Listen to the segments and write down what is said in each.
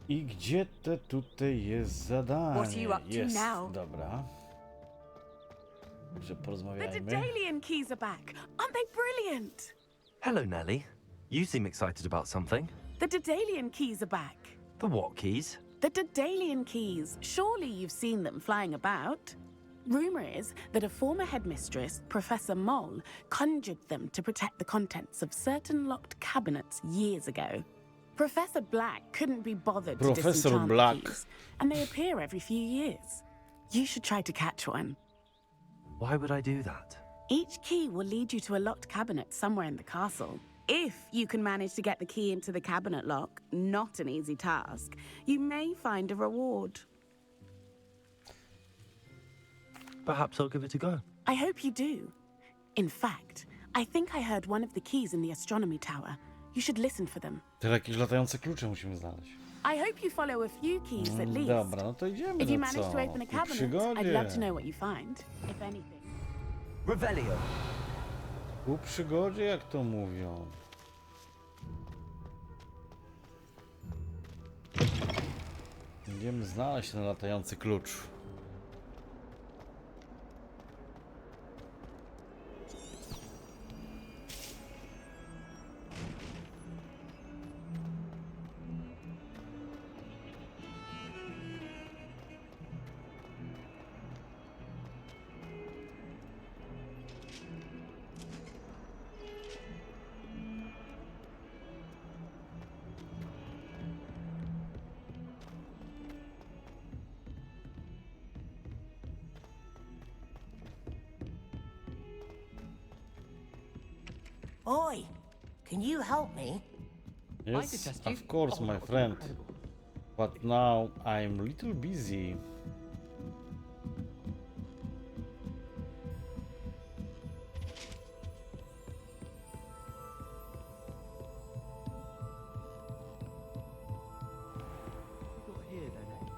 I gdzie te tutaj jest zadanie? What are you up to Jest, now? dobra. Że The porozmawiajmy. Dedalian keys are back. Aren't they brilliant? Hello, Nellie. You seem excited about something. The Dedalian keys are back. The what keys? The Dedalian keys. Surely you've seen them flying about. Rumor is that a former headmistress, Professor Moll, conjured them to protect the contents of certain locked cabinets years ago. Professor Black couldn't be bothered to Professor disenchant Black. the keys, and they appear every few years. You should try to catch one. Why would I do that? Each key will lead you to a locked cabinet somewhere in the castle. If you can manage to get the key into the cabinet lock, not an easy task, you may find a reward. Perhaps I'll give it a go. I hope you do. In fact, I think I heard one of the keys in the astronomy tower. You should listen for them. Tyle jakieś latające klucze musimy znaleźć. I hope you follow a few keys at least. Dobra, no to idziemy, If you no manage co? to open a Ku cabinet, I'd przygodzie. love to know what you find, if anything. Revelio. Ku przygodzie, jak to mówią. Idziemy znaleźć ten latający klucz. Oi, can you help me? Yes, test you. of course, Oh, my that's friend. incredible. But now I'm a little busy. Not here then, eh?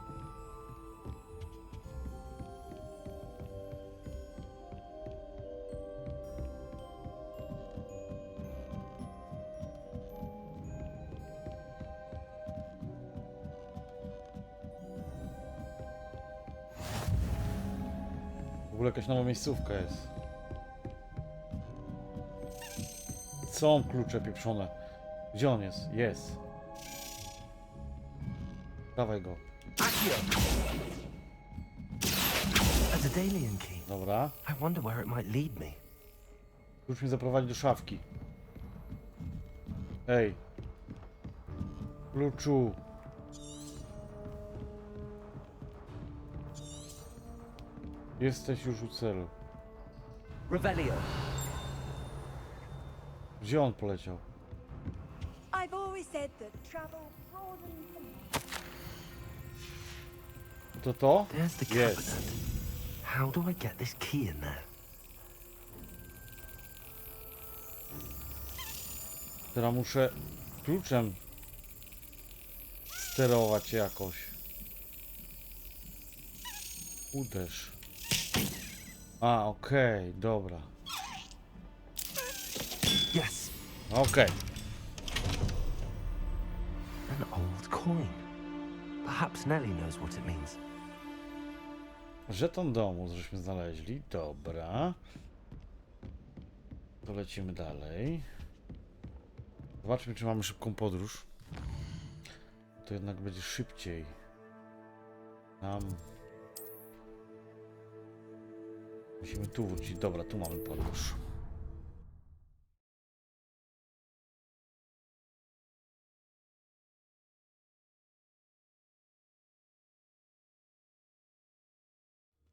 W ogóle jakaś nowa miejscówka jest. Są klucze pieprzone. Gdzie on jest? Jest. Dawaj go. Accio. A Dedalian key. Dobra. I wonder where it might lead me. Klucz mnie zaprowadzi do szafki. Ej. Kluczu. Jesteś już u celu. Revelio. Gdzie on poleciał? I've always said that travel broadens the To? There's the Yes. cabinet. How do I get this key in there? Teraz muszę kluczem sterować jakoś. Uderz. A, okej, dobra. Yes. Okej. An old coin. Perhaps Nellie knows what it means. Żeton domu, żeśmy znaleźli. Dobra. To lecimy dalej. Zobaczmy, czy mamy szybką podróż. To jednak będzie szybciej. Nam... Musimy tu wrócić. Dobra, tu mamy podróż.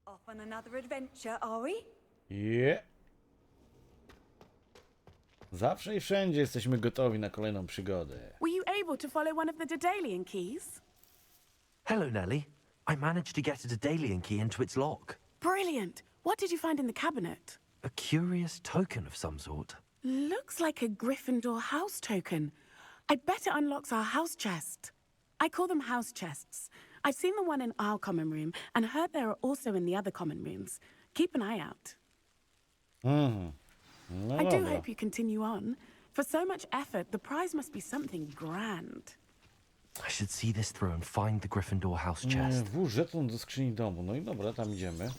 off on another adventure, are we? Yeah. Zawsze i wszędzie jesteśmy gotowi na kolejną przygodę. Were you able to follow one of the Dedalian keys? Hello, Nellie. I managed to get a Dedalian key into its lock. Brilliant. What did you find in the cabinet? A curious token of some sort. Looks like a Gryffindor house token. I bet it unlocks our house chest. I call them house chests. I've seen the one in our common room and heard there are also in the other common rooms. Keep an eye out. No I do dobra. hope you continue on. For so much effort, the prize must be something grand. I should see this through and find the Gryffindor house chest. Włóż żeton do skrzyni domu. No i dobra, tam idziemy.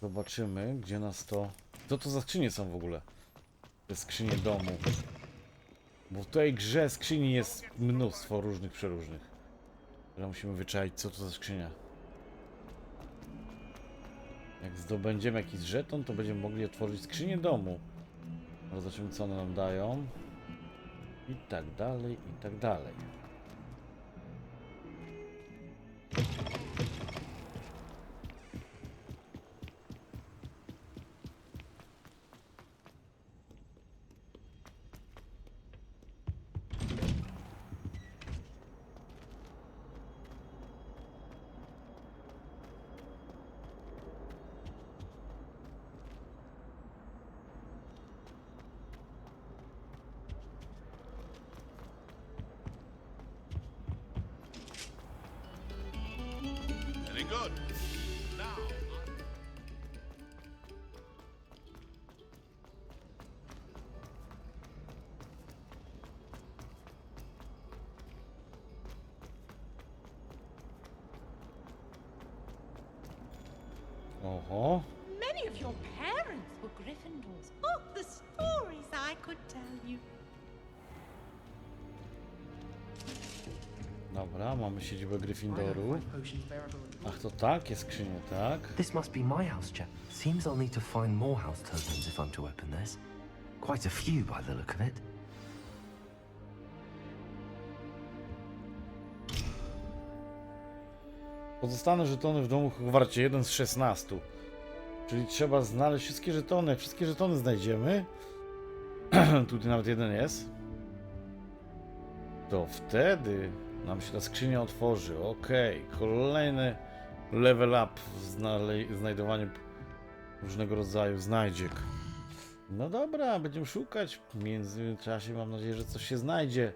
Zobaczymy, gdzie nas to... Co to za skrzynie są w ogóle? Te skrzynie domu. Bo w tej grze skrzyni jest mnóstwo różnych, przeróżnych. Teraz musimy wyczaić, co to za skrzynia. Jak zdobędziemy jakiś żeton, to będziemy mogli otworzyć skrzynię domu. Zobaczymy, co one nam dają. I tak dalej, i tak dalej. Very good. Now, Oho. Many of your parents were Gryffindors. Oh, the stories I could tell you. Dobra, mamy siedzibę Gryffindoru. Ach, to takie skrzynie, tak? This must be my house chest. Seems I'll need to find more house tokens if I'm to open this. Quite a few by the look of it. Pozostane żetony w domu Hogwarcie, 1 z 16. Czyli trzeba znaleźć wszystkie żetony. Jak wszystkie żetony znajdziemy, tutaj nawet jeden jest, to wtedy nam się ta skrzynia otworzy. Okej, kolejny level up w znajdowaniu różnego rodzaju znajdziek. No dobra, będziemy szukać. W międzyczasie mam nadzieję, że coś się znajdzie.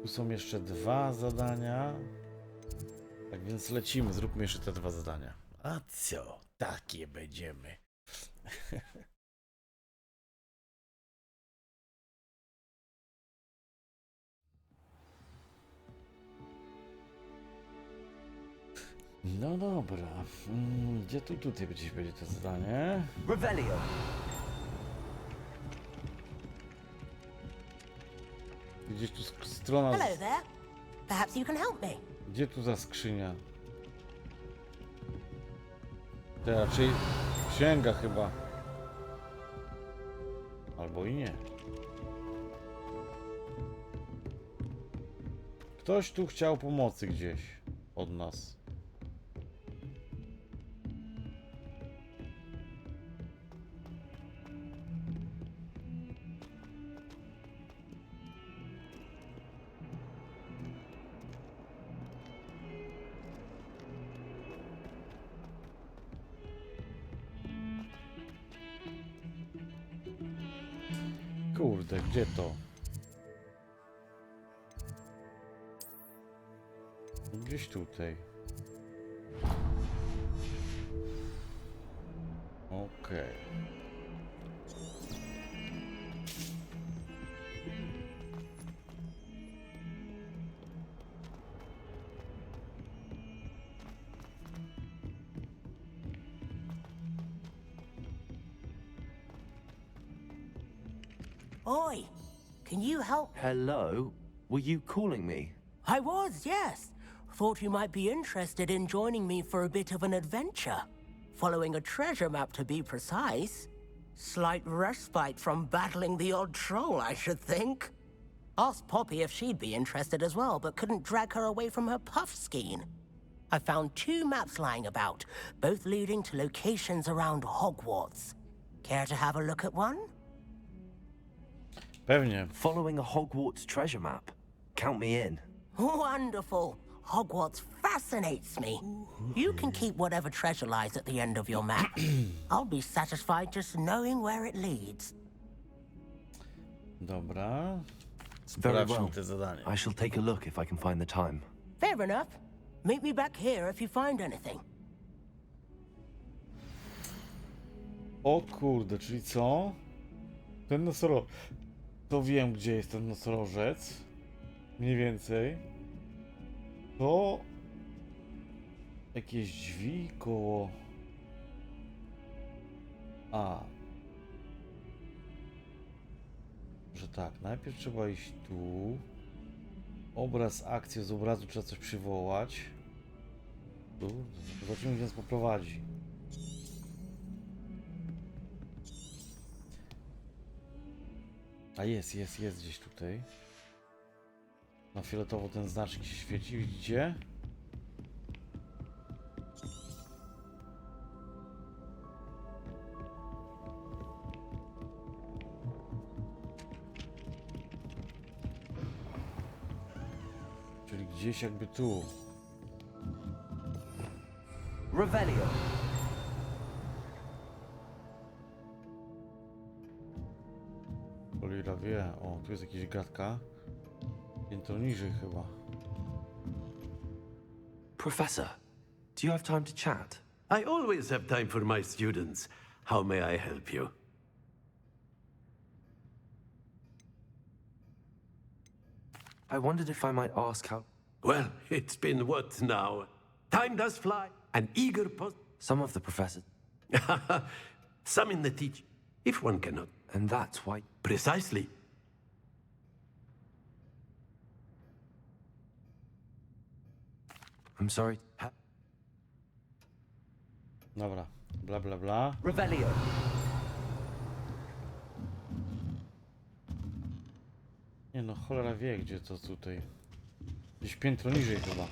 Tu są jeszcze 2 zadania. Tak więc lecimy, zróbmy jeszcze te 2 zadania. A co? Takie będziemy. No dobra. Gdzie tu tutaj będzie to zadanie? Revelio. Gdzieś tu strona. Hello there. Perhaps you can help me. Gdzie tu za skrzynia? To raczej księga chyba. Albo i nie. Ktoś tu chciał pomocy gdzieś od nas. Kurde, gdzie to? Gdzieś tutaj. Okej. Oi, can you help? Hello? Were you calling me? I was, yes. Thought you might be interested in joining me for a bit of an adventure. Following a treasure map, to be precise. Slight respite from battling the odd troll, I should think. Asked Poppy if she'd be interested as well, but couldn't drag her away from her puff skein. I found 2 maps lying about, both leading to locations around Hogwarts. Care to have a look at one? Pewnie. Following a Hogwarts treasure map. Count me in. Wonderful. Hogwarts fascinates me. You can keep whatever treasure lies at the end of your map. I'll be satisfied just knowing where it leads. Dobra. Very Sprawdźmy well. te zadanie. I shall take a look if I can find the time. Fair enough. Meet me back here if you find anything. O kurde, czyli co? Ten to wiem, gdzie jest ten nosorożec. Mniej więcej. To... Jakieś drzwi koło... A. Że tak, najpierw trzeba iść tu. Obraz, akcja z obrazu trzeba coś przywołać. Tu. Zobaczymy, gdzie nas poprowadzi. A jest gdzieś tutaj. Na fioletowo ten znacznik się świeci, widzicie? Czyli gdzieś jakby tu. Revelio. Cholera wie. O, tu jest jakaś gadka. Piętro niżej chyba. Professor, do you have time to chat? I always have time for my students. How may I help you? I wondered if I might ask how Well, it's been what now? Time does fly. An eager some of the professors, some in the teach, if one cannot. and that's why. Precisely. I'm sorry. Dobra. Bla bla bla. Revelio. Nie no, cholera wie, gdzie to tutaj. Gdzieś piętro niżej chyba.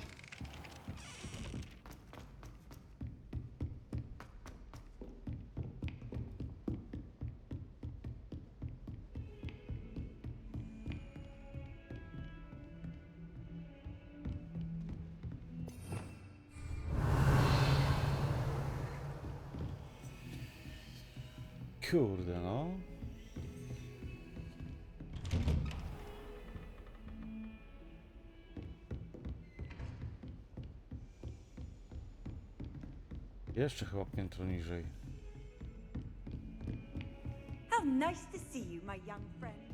Kurde no. Jeszcze chyba piętro niżej. How nice to see you, my young friend.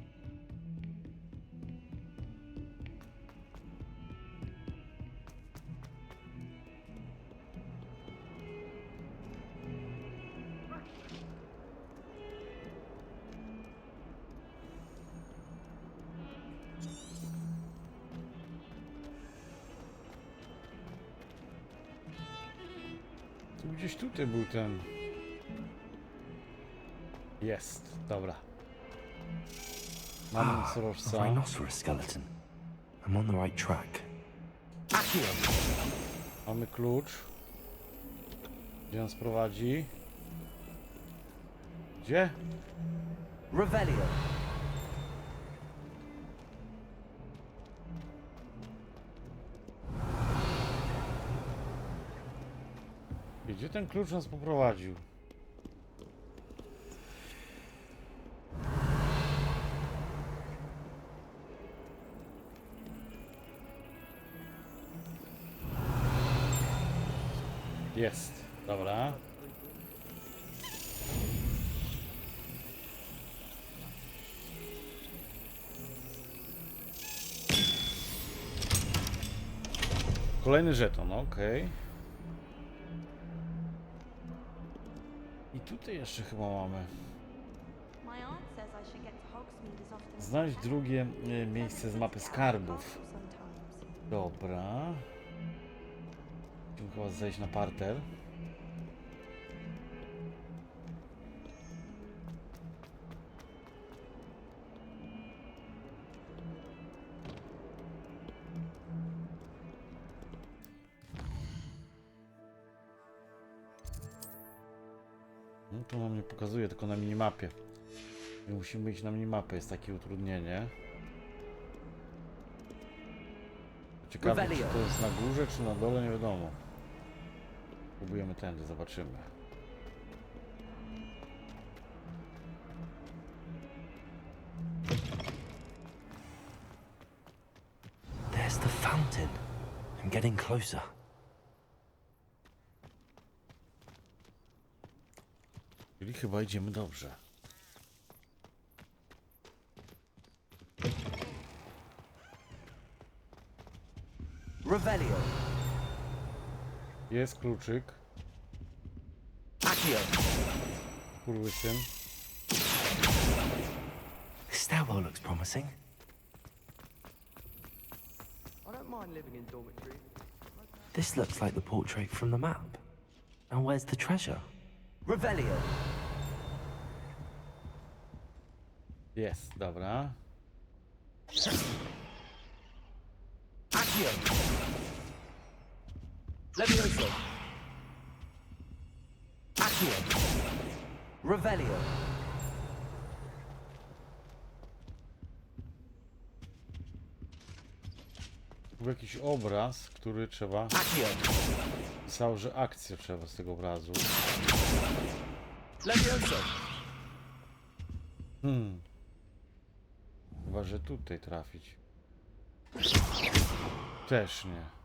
Tu gdzieś tutaj był ten... Jest, dobra. Mamy A nosorożca. rhinoceros skeleton. I'm on the right track. Mamy klucz. Gdzie nas prowadzi? Gdzie? Revelio. Gdzie ten klucz nas poprowadził? Jest, dobra. Kolejny żeton, okej. I tutaj jeszcze chyba mamy. Znajdź drugie miejsce z mapy skarbów. Dobra. Musimy chyba zejść na parter. No to nam nie pokazuje, tylko na minimapie. I musimy iść na minimapę, jest takie utrudnienie. Ciekawe, czy to jest na górze, czy na dole, nie wiadomo. Próbujemy tędy, zobaczymy. There's the fountain. I'm getting closer. Czyli chyba idziemy dobrze. Revelio. Jest kluczyk. Accio. Kurwysyn. The stairwell looks promising. I don't mind living in dormitory. This looks like the portrait from the map. And where's the treasure? Revelio. Jest, dobra. Accio. Levioso. Accio. Revelio. Był jakiś obraz, który trzeba... Accio. Pisał, że akcję trzeba z tego obrazu. Levioso. Chyba, że tutaj trafić. Też nie.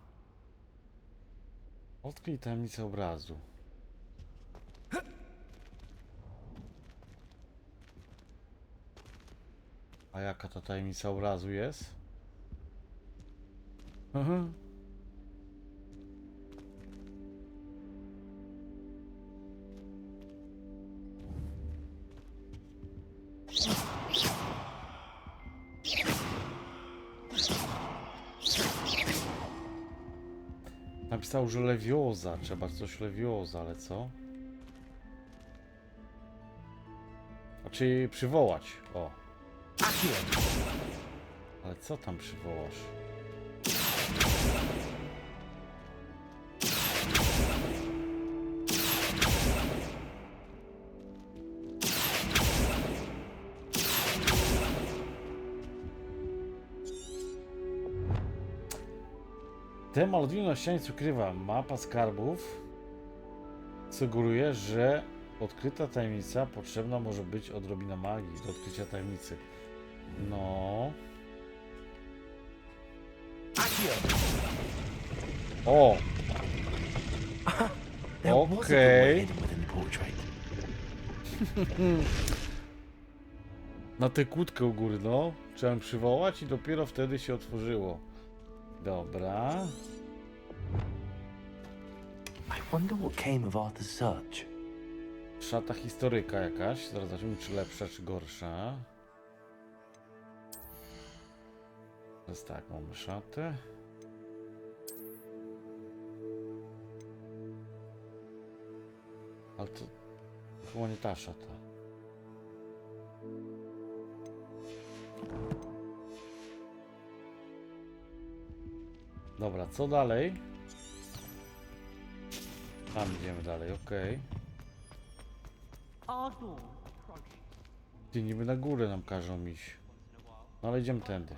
Odkryj tajemnicę obrazu. A jaka ta tajemnica obrazu jest? Napisał, że lewioza. Trzeba coś lewioza, ale co? Znaczy przywołać. O. Ale co tam przywołasz? Te malowidło na ścianie ukrywa mapa skarbów. Sugeruje, że odkryta tajemnica potrzebna może być odrobina magii do odkrycia tajemnicy. No. O! Okej. Na tę kłódkę u góry, no. Trzeba przywołać i dopiero wtedy się otworzyło. Dobra. I wonder what came of Arthur's search. Szata historyka jakaś. Zaraz zobaczymy, czy lepsza, czy gorsza. Teraz tak, mamy szatę. Ale to chyba nie ta szata. Dobra, co dalej? Tam idziemy dalej, okej. Ty niby na górę nam każą iść. No ale idziemy tędy.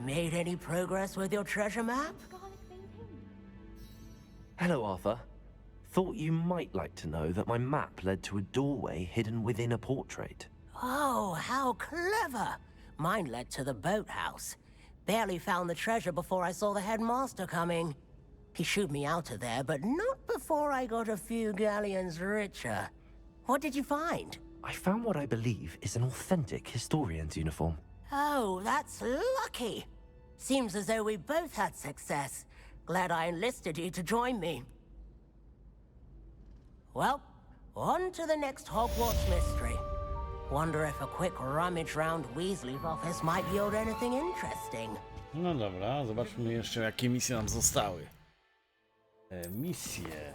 Made any progress with your treasure map? Hello, Arthur. Thought you might like to know that my map led to a doorway hidden within a portrait. Oh, how clever! Mine led to the boathouse. Barely found the treasure before I saw the headmaster coming. He shooed me out of there, but not before I got a few galleons richer. What did you find? I found what I believe is an authentic historian's uniform. Oh, that's lucky. Seems as though we both had success. Glad I enlisted you to join me. Well, on to the next Hogwarts mystery. Wonder if a quick rummage round Weasley's office might yield anything interesting. No dobra, zobaczmy jeszcze, jakie misje nam zostały. Misje.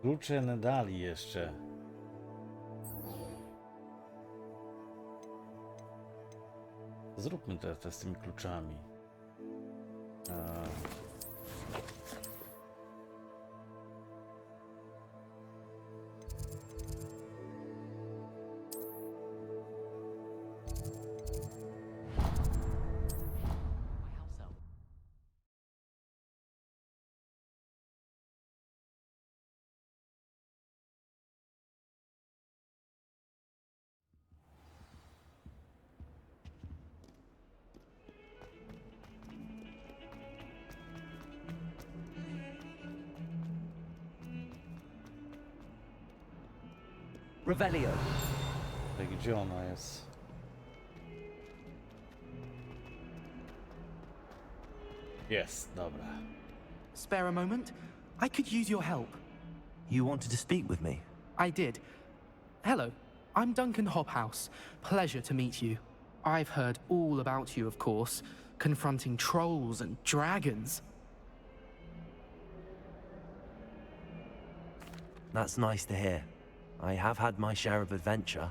Klucze nadali jeszcze. Zróbmy te z tymi kluczami. Revelio. Gdzie ona jest? Jest, dobra. Spare a moment? I could use your help. You wanted to speak with me? I did. Hello, I'm Duncan Hobhouse. Pleasure to meet you. I've heard all about you, of course, confronting trolls and dragons. That's nice to hear. I have had my share of adventure.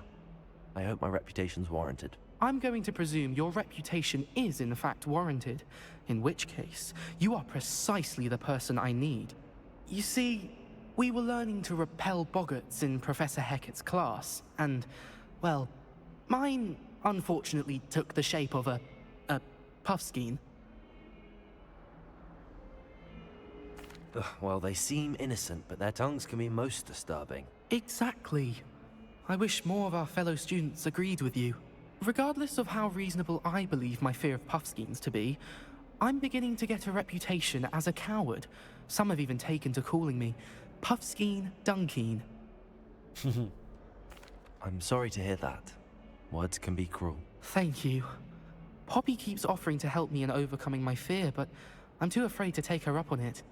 I hope my reputation's warranted. I'm going to presume your reputation is in fact warranted, in which case, you are precisely the person I need. You see, we were learning to repel boggarts in Professor Hecat's class, and, well, mine unfortunately took the shape of a puffskein. Well, they seem innocent, but their tongues can be most disturbing. Exactly. I wish more of our fellow students agreed with you. Regardless of how reasonable I believe my fear of puffskeins to be, I'm beginning to get a reputation as a coward. Some have even taken to calling me Puffskein Dunkeen. I'm sorry to hear that. Words can be cruel. Thank you. Poppy keeps offering to help me in overcoming my fear, but I'm too afraid to take her up on it.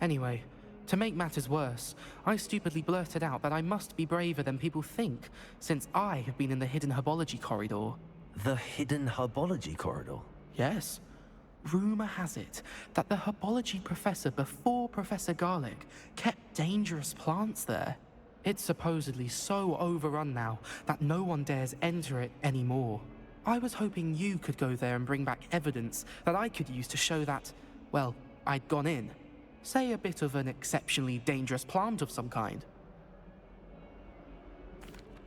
Anyway, to make matters worse, I stupidly blurted out that I must be braver than people think, since I have been in the hidden herbology corridor. The hidden herbology corridor? Yes. Rumor has it that the herbology professor before Professor Garlic kept dangerous plants there. It's supposedly so overrun now that no one dares enter it anymore. I was hoping you could go there and bring back evidence that I could use to show that, well, I'd gone in. Say a bit of an exceptionally dangerous plant of some kind.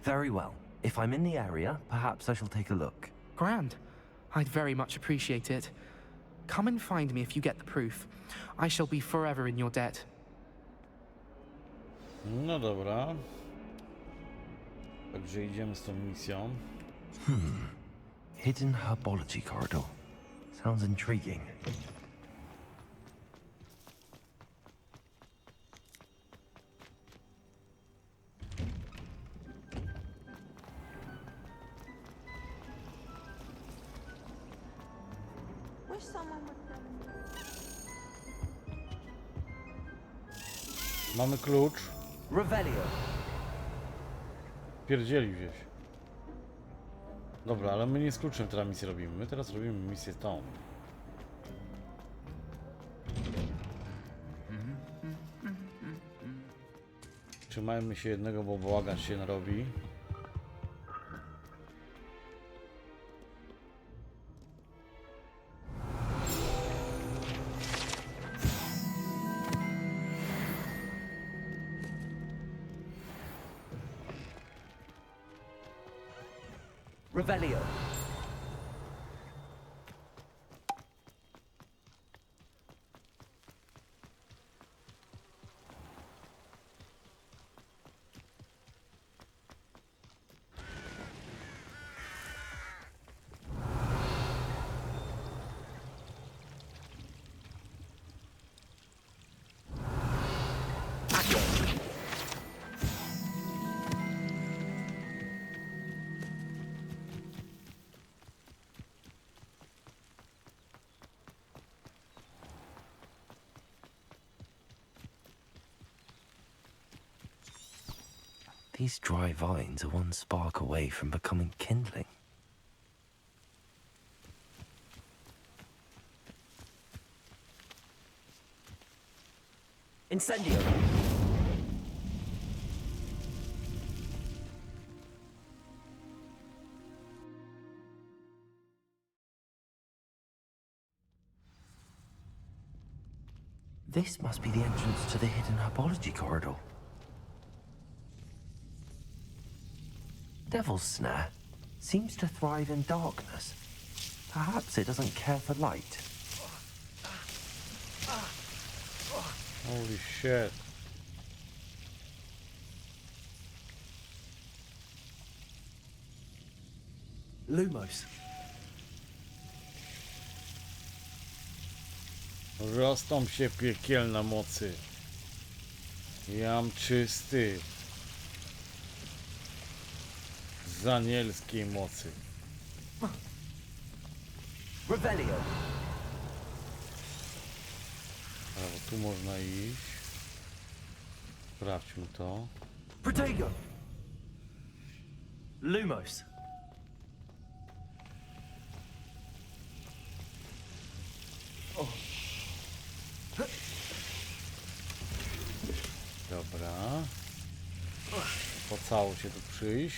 Very well. If I'm in the area, perhaps I shall take a look. Grand. I'd very much appreciate it. Come and find me if you get the proof. I shall be forever in your debt. No dobra. Także idziemy z tą misją. Hidden herbology corridor. Sounds intriguing. Wish someone would tell me. Mamy klucz. Revelio. Pierdzieli gdzieś. Dobra, ale my nie z kluczem teraz misję robimy. My teraz robimy misję tą. Trzymajmy się jednego, bo bałagan się narobi. Revelio. These dry vines are one spark away from becoming kindling. Incendio! This must be the entrance to the hidden herbology corridor. Devil's Snare seems to thrive in darkness. Perhaps it doesn't care for light. Holy shit. Lumos. Roztąp się piekielna mocy. Jam czysty. Z anielskiej mocy. Revelio. Brawo, tu można iść. Sprawdźmy to. Protego. Lumos. Dobra. Po cało się tu przyjść.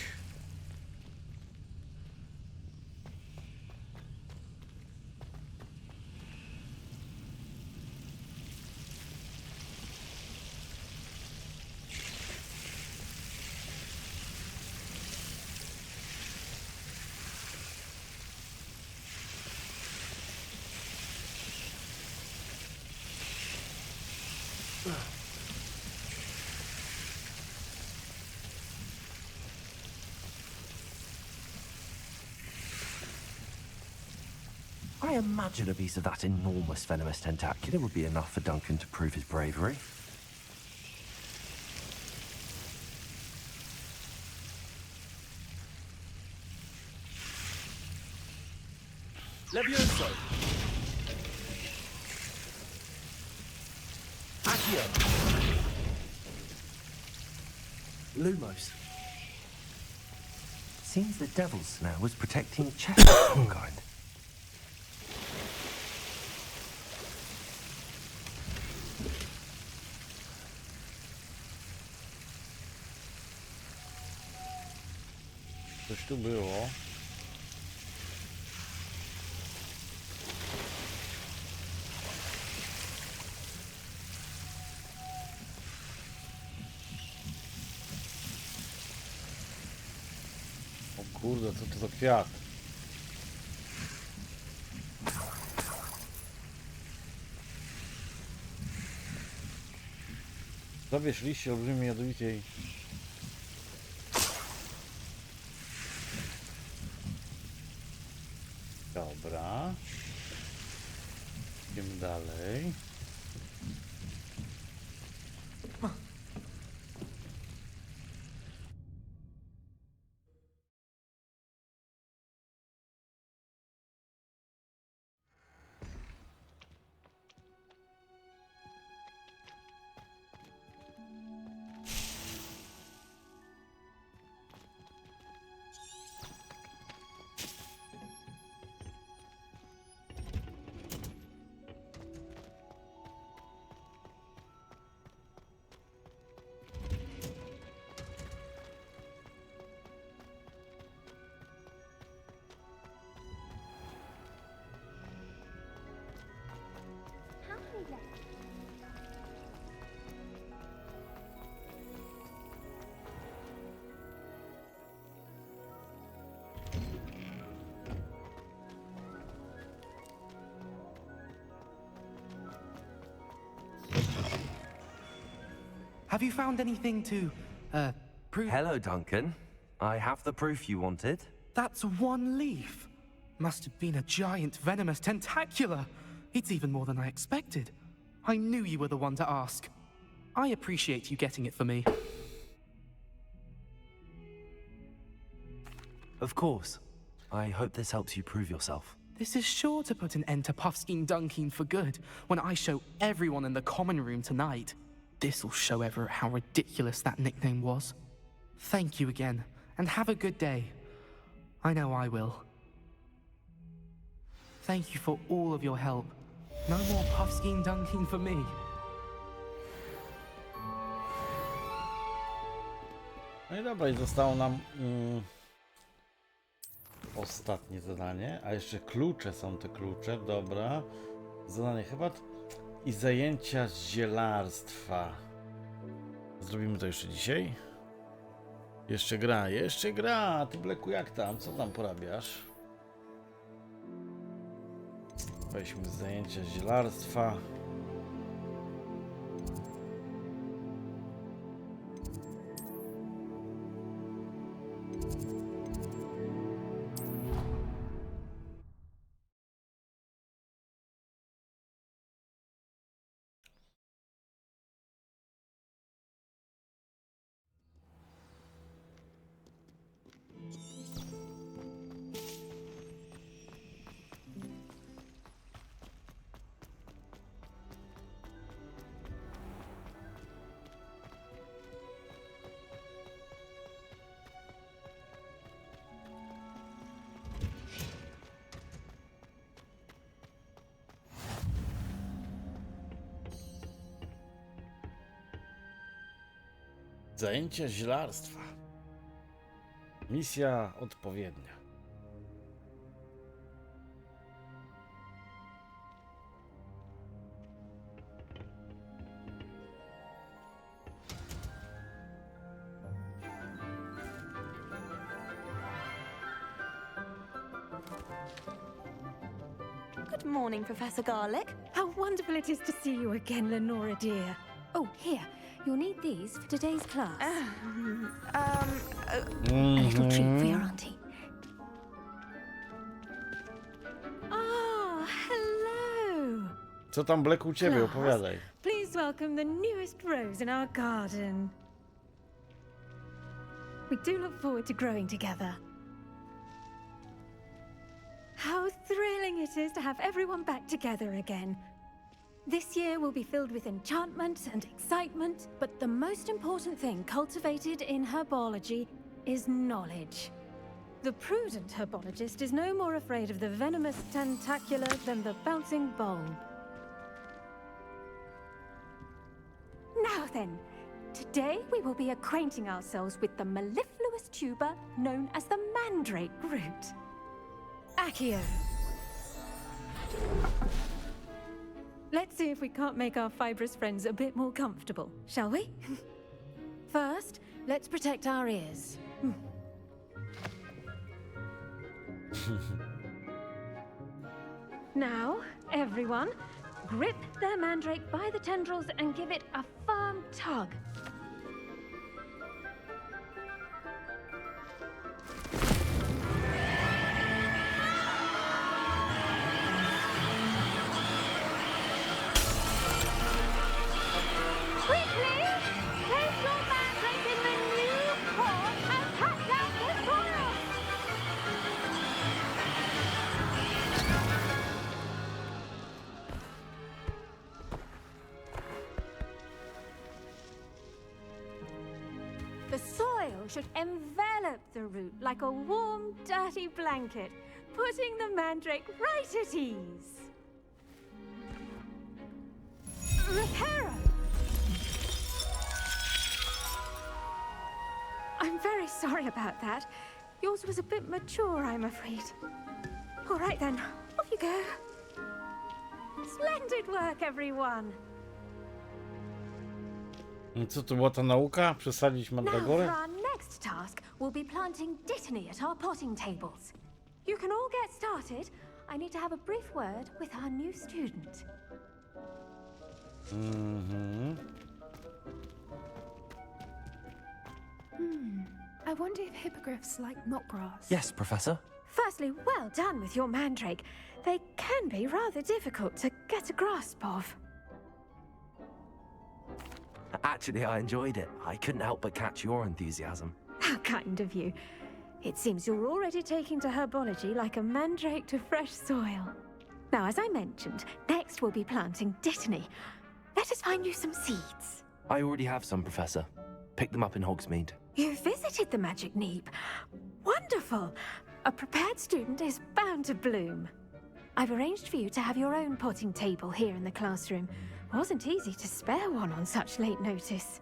I imagine a piece of that enormous venomous tentacular would be enough for Duncan to prove his bravery. Levioso! Accio! Lumos. Seems the Devil's Snare was protecting a chest of some kind. Coś tu było. O kurde, co to za kwiat? Zabierz liście olbrzymiej jadowitej. Dobra. Idziemy dalej. Have you found anything to, prove? Hello, Duncan. I have the proof you wanted. That's one leaf. Must have been a giant venomous tentacular. It's even more than I expected. I knew you were the one to ask. I appreciate you getting it for me. Of course. I hope this helps you prove yourself. This is sure to put an end to Puffskein Dunkeen for good when I show everyone in the common room tonight. This'll show Everett how ridiculous that nickname was. Thank you again, and have a good day. I know I will. Thank you for all of your help. No more Puffskein Dunkeen for me. No i dobra, i zostało nam ostatnie zadanie, a jeszcze klucze są te klucze, dobra. Zadanie chyba i zajęcia z zielarstwa. Zrobimy to jeszcze dzisiaj. Jeszcze gra. Ty Bleku, jak tam? Co tam porabiasz? Weźmy zajęcia z zielarstwa. Zajęcia zielarstwa. Misja odpowiednia. Good morning, Professor Garlic. How wonderful it is to see you again, Lenora dear. Oh, here. You'll need these for today's class. A little treat for your auntie. Oh, hello. Co tam, Bleku, u ciebie? Opowiadaj. Please welcome the newest rose in our garden. We do look forward to growing together. How thrilling it is to have everyone back together again. This year will be filled with enchantment and excitement, but the most important thing cultivated in herbology is knowledge. The prudent herbologist is no more afraid of the venomous tentacular than the bouncing bulb. Now then, today we will be acquainting ourselves with the mellifluous tuber known as the mandrake root. Accio. Let's see if we can't make our fibrous friends a bit more comfortable, shall we? First, let's protect our ears. Now, everyone, grip their mandrake by the tendrils and give it a firm tug. The soil should envelop the root like a warm, dirty blanket, putting the mandrake right at ease. Reparo! I'm very sorry about that. Yours was a bit mature, I'm afraid. All right then, off you go. Splendid work, everyone. Co to była ta nauka? Przesadzić Now mandragory? for our next task, we'll be planting dittany at our potting tables. You can all get started. I need to have a brief word with our new student. I wonder if hippogriffs like knotgrass. Yes, Professor. Firstly, well done with your mandrake. They can be rather difficult to get a grasp of. Actually, I enjoyed it. I couldn't help but catch your enthusiasm. How kind of you. It seems you're already taking to herbology like a mandrake to fresh soil. Now, as I mentioned, next we'll be planting dittany. Let us find you some seeds. I already have some, Professor. Picked them up in Hogsmeade. You visited the Magic Neep. Wonderful! A prepared student is bound to bloom. I've arranged for you to have your own potting table here in the classroom. Wasn't easy to spare one on such late notice.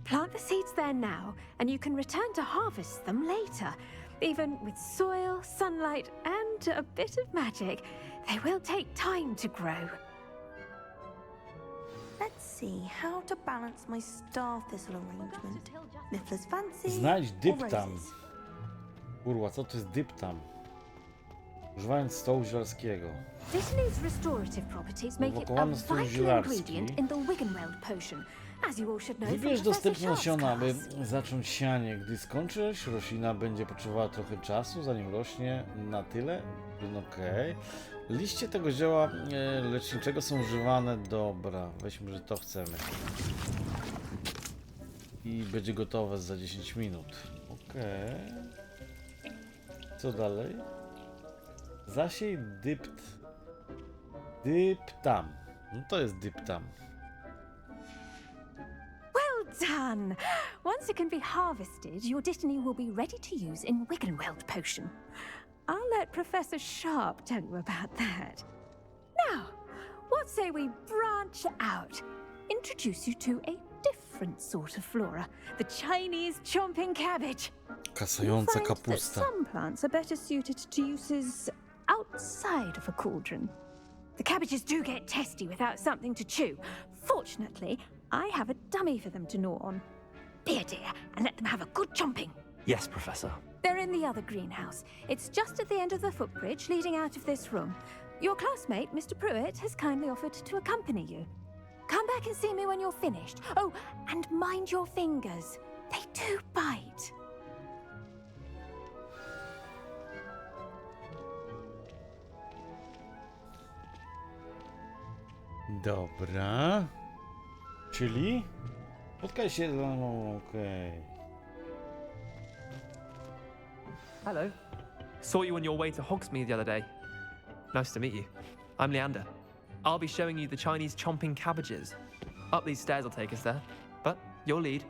Plant the seeds there now, and you can return to harvest them later. Even with soil, sunlight, and a bit of magic, they will take time to grow. Let's see how to balance my star thistle arrangement. Niffler's fancy. Znajdź or dyptam. roses? Kurwa, co to jest dyptam? Używając stołu zielarskiego. Dittany's restorative properties make it a Uwakowany stół vital zielarski. ingredient in the Wiggenweld potion, as you all should know from Wybierz Professor dostępne Sharp's nasiona, aby class. zacząć sianie. Gdy skończysz, roślina będzie potrzebowała trochę czasu, zanim rośnie na tyle. No okej. Liście tego zioła leczniczego są używane. Dobra, weźmy, że to chcemy. I będzie gotowe za 10 minut. Okej. Co dalej? Zasiej dyptam. No to jest dyptam. Well done! Once it can be harvested, your Dittany will be ready to use in Wiggenweld potion. I'll let Professor Sharp tell you about that. Now, what say we branch out? Introduce you to a different sort of flora, the Chinese chomping cabbage. Kasająca Find that kapusta. some plants are better suited to uses outside of a cauldron. The cabbages do get testy without something to chew. Fortunately, I have a dummy for them to gnaw on. Be a dear and let them have a good chomping. Yes, Professor. They're in the other greenhouse. It's just at the end of the footbridge leading out of this room. Your classmate, Mr. Pruitt, has kindly offered to accompany you. Come back and see me when you're finished. Oh, and mind your fingers. They do bite. Dobra. Czyli? Spotkaj się... No, okej. Hello. Saw you on your way to Hogsmeade the other day. Nice to meet you. I'm Leander. I'll be showing you the Chinese chomping cabbages. Up these stairs will take us there. But your lead.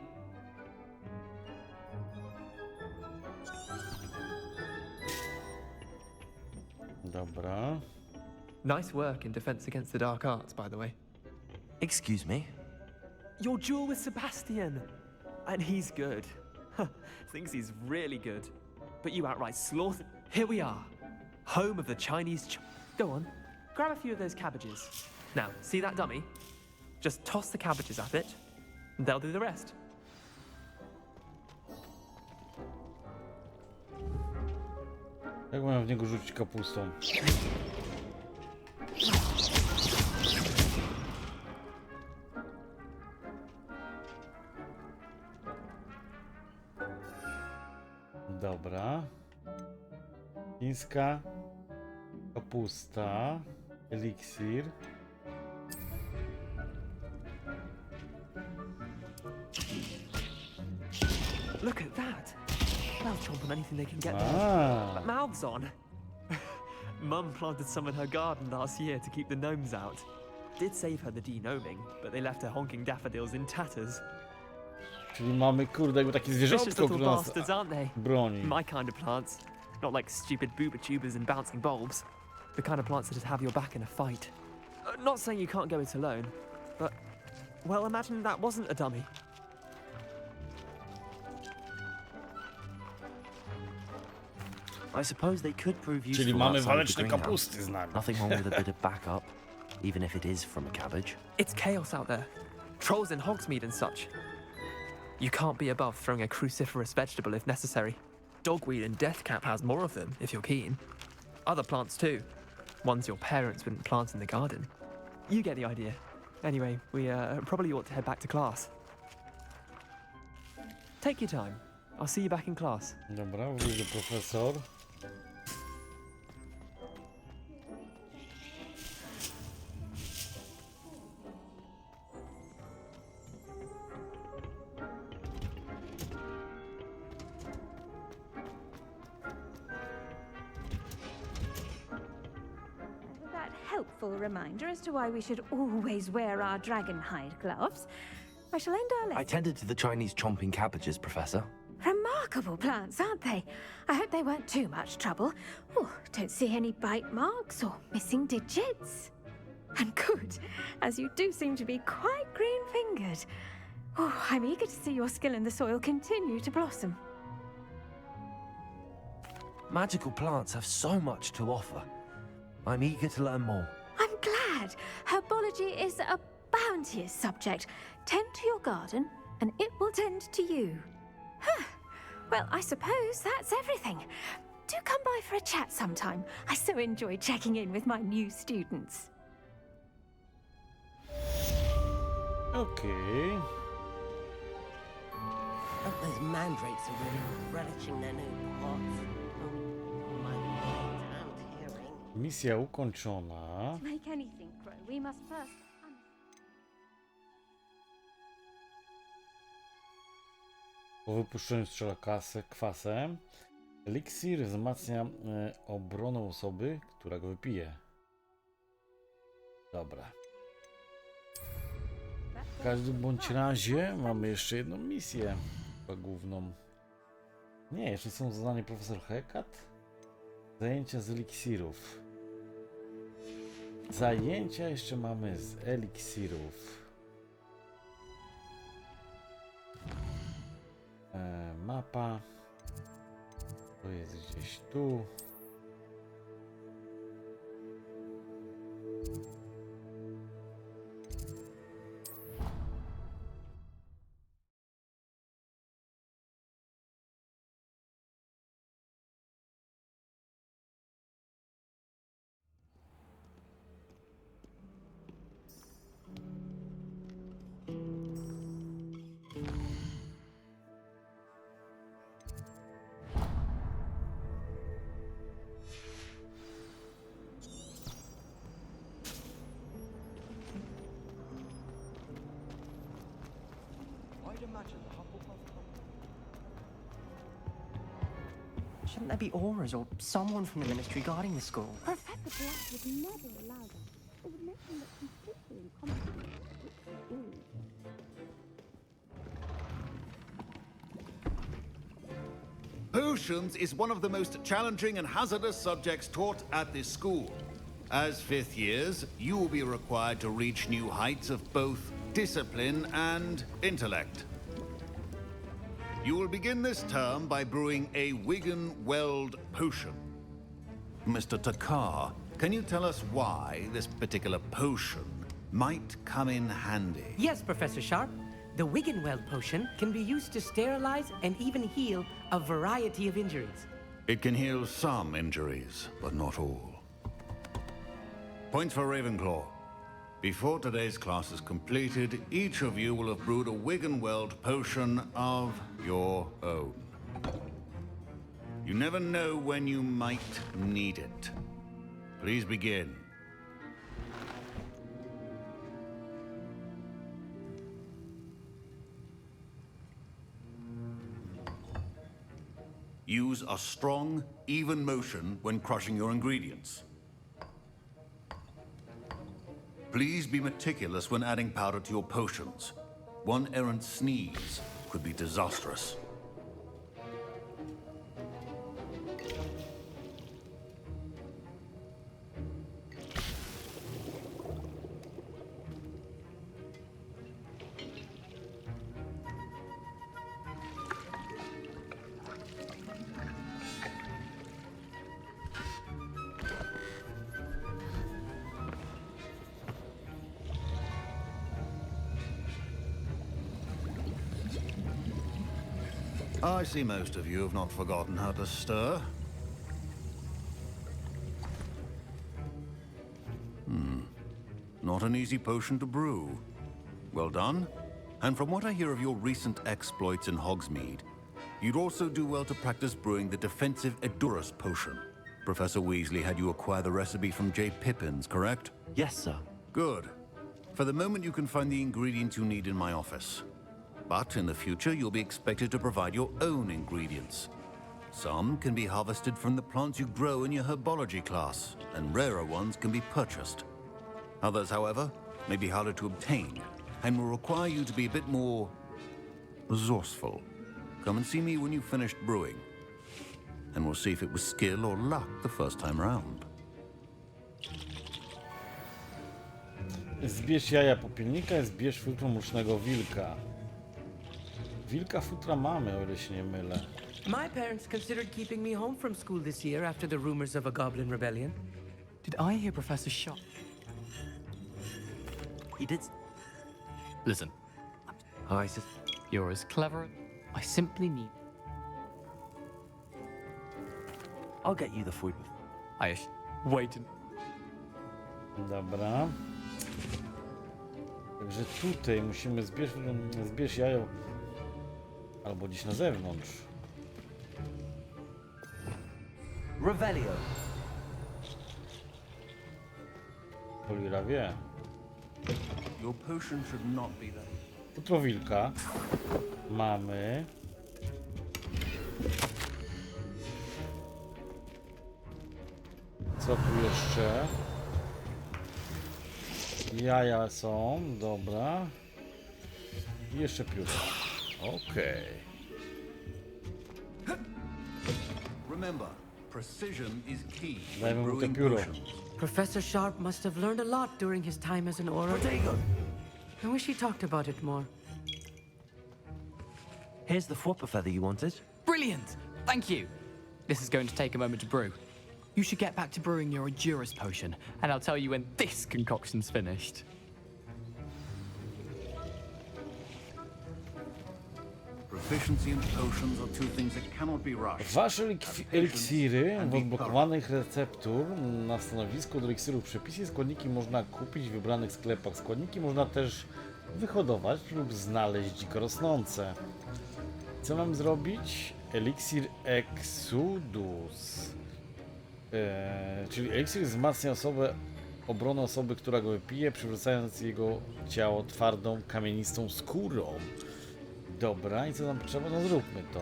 Dobra. Nice work in Defense Against the Dark Arts, by the way. Excuse me? Your duel with Sebastian. And he's good. Thinks he's really good. But you outright slaughtered. Here we are. Home of the Chinese Go on. Grab a few of those cabbages. Now, see that dummy? Just toss the cabbages at it, and they'll do the rest. Jak mają w niego rzucić kapustą? Dobra. Chińska kapusta. Eliksir. Look at that. They'll chomp on anything they can get Ah. their mouths on. Mum planted some in her garden last year to keep the gnomes out. Did save her the de-gnoming, but they left her honking daffodils in tatters. Czyli mamy, kurde, jakby takie Vicious zwierzątko, little które nas bastards, aren't they? broni. My kind of plants. Not like stupid booba tubers and bouncing bulbs. The kind of plants that just have your back in a fight. Not saying you can't go it alone, but... Well, imagine that wasn't a dummy. I suppose they could prove useful. Czyli mamy outside the waleczne greenhouse. kapusty z nami. Nothing wrong with a bit of backup, even if it is from a cabbage. It's chaos out there. Trolls in Hogsmeade and such. You can't be above throwing a cruciferous vegetable if necessary. Dogweed and deathcap has more of them, if you're keen. Other plants too. Ones your parents wouldn't plant in the garden. You get the idea. Anyway, we probably ought to head back to class. Take your time. I'll see you back in class. Dobra, wyjdzie profesor. That helpful reminder as to why we should always wear our dragon hide gloves. I shall end our I lesson. tended to the Chinese chomping cabbages, Professor. Remarkable plants, aren't they? I hope they weren't too much trouble. Oh, don't see any bite marks or missing digits. And good, as you do seem to be quite green-fingered. Oh, I'm eager to see your skill in the soil continue to blossom. Magical plants have so much to offer. I'm eager to learn more. I'm glad. Herbology is a bounteous subject. Tend to your garden, and it will tend to you. Huh. Well, I suppose that's everything. Do come by for a chat sometime. I so enjoy checking in with my new students. Okej. Hope those mandrakes are really relishing their new pots. Oh, my hand hearing. Misja ukończona. To make anything grow, we must first... Po wypuszczeniu strzela kwasem. Eliksir wzmacnia obronę osoby, która go wypije. Dobra. W każdym bądź razie mamy jeszcze jedną misję. Chyba główną. Nie, jeszcze są zadanie profesor Hecat. Zajęcia z eliksirów. Zajęcia jeszcze mamy z eliksirów. Mapa. To jest gdzieś tu. Shouldn't there be auras or someone from the ministry guarding the school? Professor Black would never allow that. It would make him look completely incompetent. Potions is one of the most challenging and hazardous subjects taught at this school. As fifth years, you will be required to reach new heights of both discipline and intellect. You will begin this term by brewing a Wigan-Weld potion. Mr. Takar, can you tell us why this particular potion might come in handy? Yes, Professor Sharp. The Wigan-Weld potion can be used to sterilize and even heal a variety of injuries. It can heal some injuries, but not all. Points for Ravenclaw. Before today's class is completed, each of you will have brewed a Wigan-Weld potion of your own. You never know when you might need it. Please begin. Use a strong, even motion when crushing your ingredients. Please be meticulous when adding powder to your potions. One errant sneeze could be disastrous. I see most of you have not forgotten how to stir. Not an easy potion to brew. Well done. And from what I hear of your recent exploits in Hogsmeade, you'd also do well to practice brewing the defensive Edurus potion. Professor Weasley had you acquire the recipe from J. Pippins, correct? Yes, sir. Good. For the moment, you can find the ingredients you need in my office. But in the future, you'll be expected to provide your own ingredients. Some can be harvested from the plants you grow in your herbology class, and rarer ones can be purchased. Others, however, may be harder to obtain, and will require you to be a bit more resourceful. Come and see me when you've finished brewing, and we'll see if it was skill or luck the first time round. Zbierz jaja popielnika, zbierz filtru mlecznego wilka. Wilka futra mamy, o ile się nie mylę. My parents considered keeping me home from school this year after the rumors of a goblin rebellion. Did I hear Professor Shop? He did. Listen, Hi, sis. you're as clever. I simply need. I'll get you the food. I wait. Dobra. Także tutaj musimy zbierz jajo albo gdzieś na zewnątrz. Revelio. Polira wie. Your potion should not be there. Futro wilka. Mamy. Co tu jeszcze? Jaja są, dobra. I jeszcze pióro. Okej. Remember, precision is key Dajmy in mu te brewing pióro. potions. Professor Sharp must have learned a lot during his time as an aura. I wish he talked about it more. Here's the flopper feather you wanted. Brilliant! Thank you. This is going to take a moment to brew. You should get back to brewing your Endurance potion, and I'll tell you when this concoction's finished. Proficiency and potions are two things that cannot be rushed. Wasze eliksiry w odblokowanych receptur na stanowisku do eliksirów przepisy składniki można kupić w wybranych sklepach. Składniki można też wyhodować lub znaleźć dziko rosnące. Co mam zrobić? Eliksir Exodus. Czyli eliksir wzmacnia obronę osoby, która go wypije, przywracając jego ciało twardą, kamienistą skórą. Dobra, i co nam trzeba? No zróbmy to.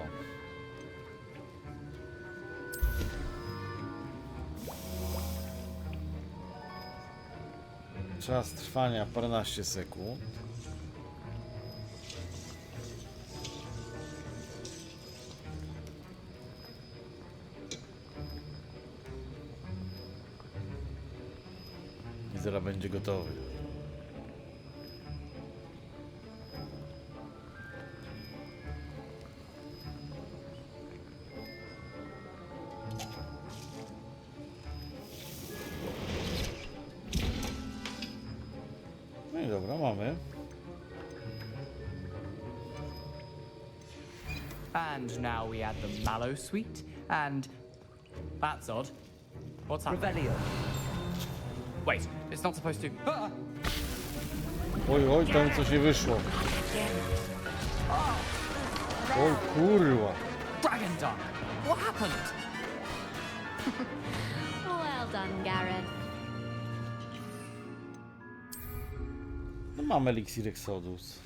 Czas trwania paręnaście sekund. I zaraz będzie gotowy. No i dobra, mamy. And now we add the mallow sweet, and that's odd. What's happening? Revelio. Wait, it's not supposed to. Ah! Oj, oj, tam coś nie wyszło. Oj, kurwa. Dragon Dung! What happened? Well done, Gareth. No mamy eliksir Exodus.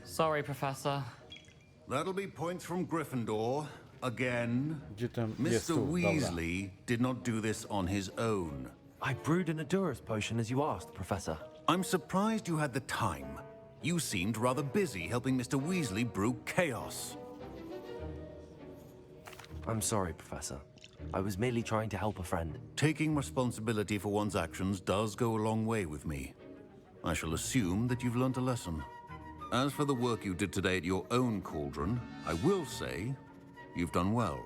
Sorry, Professor. That'll be points from Gryffindor. Again. Gdzie ten Mr. jest tu? Dobra. Weasley did not do this on his own. I brewed an Endurance potion as you asked, Professor. I'm surprised you had the time. You seemed rather busy helping Mr. Weasley brew chaos. I'm sorry, Professor. I was merely trying to help a friend. Taking responsibility for one's actions does go a long way with me. I shall assume that you've learnt a lesson. As for the work you did today at your own cauldron, I will say you've done well.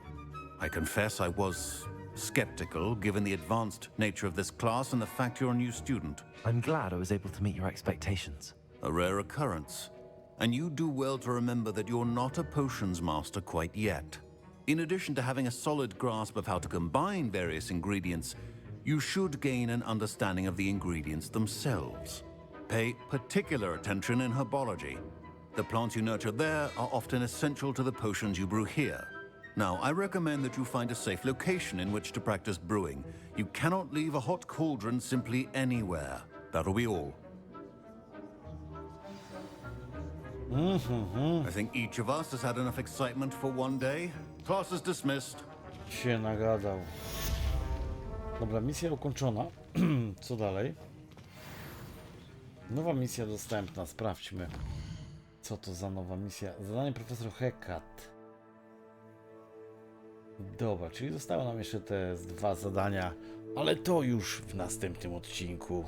I confess I was skeptical given the advanced nature of this class and the fact you're a new student. I'm glad I was able to meet your expectations. A rare occurrence. And you do well to remember that you're not a potions master quite yet. In addition to having a solid grasp of how to combine various ingredients, you should gain an understanding of the ingredients themselves. Pay particular attention in herbology. The plants you nurture there are often essential to the potions you brew here. Now, I recommend that you find a safe location in which to practice brewing. You cannot leave a hot cauldron simply anywhere. That'll be all. I think each of us has had enough excitement for one day. Class is dismissed. Się nagadał. Dobra, misja ukończona. Co dalej? Nowa misja dostępna. Sprawdźmy. Co to za nowa misja? Zadanie profesor Hecat. Dobra, czyli zostały nam jeszcze te dwa zadania, ale to już w następnym odcinku.